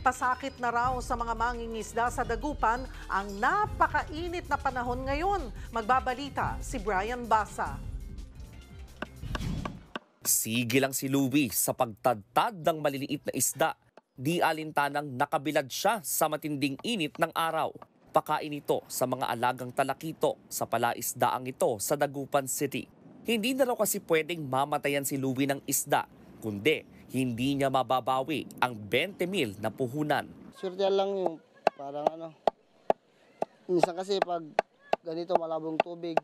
Pasakit na raw sa mga mangingisda sa Dagupan ang napakainit na panahon ngayon. Magbabalita si Brian Basa. Sige lang si Louie sa pagtadtad ng maliliit na isda. Di alintanang nakabilad siya sa matinding init ng araw. Pakain ito sa mga alagang talakito sa palaisdaang ito sa Dagupan City. Hindi na raw kasi pwedeng mamatayan si Louie ng isda, kundi hindi niya mababawi ang 20,000 na puhunan. Swerte lang yung parang minsan kasi pag ganito malabong tubig,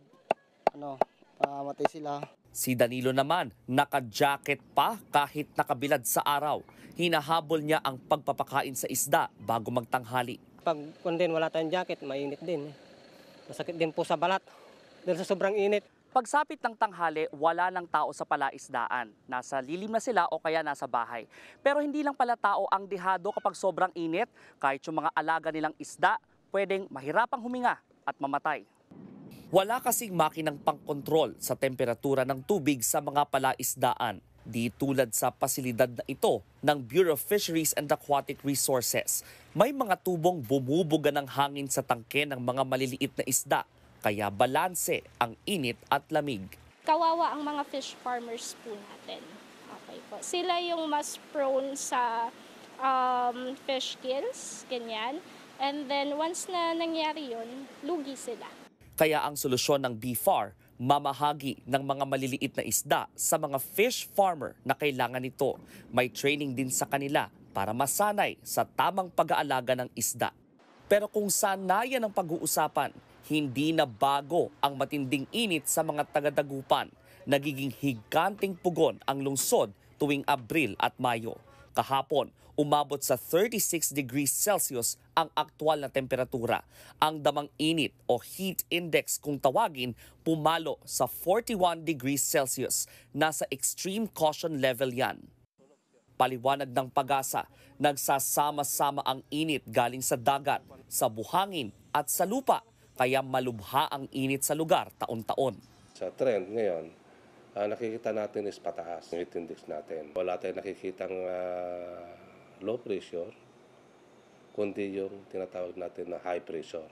mamatay sila. Si Danilo naman, naka-jacket pa kahit nakabilad sa araw. Hinahabol niya ang pagpapakain sa isda bago magtanghali. Pag wala tayong jacket, mainit din. Masakit din po sa balat dahil sa sobrang init. Pagsapit ng tanghali, wala ng tao sa palaisdaan. Nasa lilim na sila o kaya nasa bahay. Pero hindi lang pala tao ang dehado kapag sobrang init. Kahit yung mga alaga nilang isda, pwedeng mahirapang huminga at mamatay. Wala kasing makinang pangkontrol sa temperatura ng tubig sa mga palaisdaan. Di tulad sa pasilidad na ito ng Bureau of Fisheries and Aquatic Resources. May mga tubong bumubuga ng hangin sa tangke ng mga maliliit na isda. Kaya balanse ang init at lamig. Kawawa ang mga fish farmers po natin. Okay po. Sila yung mas prone sa fish kills, ganyan. And then once na nangyari yun, lugi sila. Kaya ang solusyon ng BFAR, mamahagi ng mga maliliit na isda sa mga fish farmer na kailangan nito. May training din sa kanila para masanay sa tamang pag-aalaga ng isda. Pero kung sanayan ang pag-uusapan, hindi na bago ang matinding init sa mga taga-Dagupan. Nagiging higanting pugon ang lungsod tuwing Abril at Mayo. Kahapon, umabot sa 36 degrees Celsius ang aktwal na temperatura. Ang damang init o heat index kung tawagin, pumalo sa 41 degrees Celsius. Nasa extreme caution level yan. Paliwanag ng Pag-asa, nagsasama-sama ang init galing sa dagat, sa buhangin at sa lupa. Kaya malubha ang init sa lugar taon-taon. Sa trend ngayon, nakikita natin is pataas yung heat index natin. Wala tayong nakikitang low pressure, kundi yung tinatawag natin na high pressure.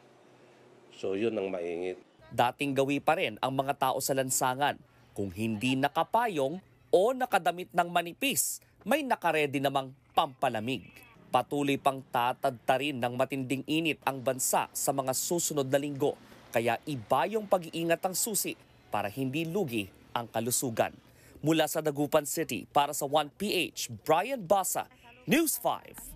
So yun ang mainit. Dating gawi pa rin ang mga tao sa lansangan. Kung hindi nakapayong o nakadamit ng manipis, may nakaredy namang pampalamig. Patuloy pang tatadtarin ng matinding init ang bansa sa mga susunod na linggo. Kaya iba yung pag-iingat ang susi para hindi lugi ang kalusugan. Mula sa Dagupan City para sa 1PH, Brian Basa, News 5.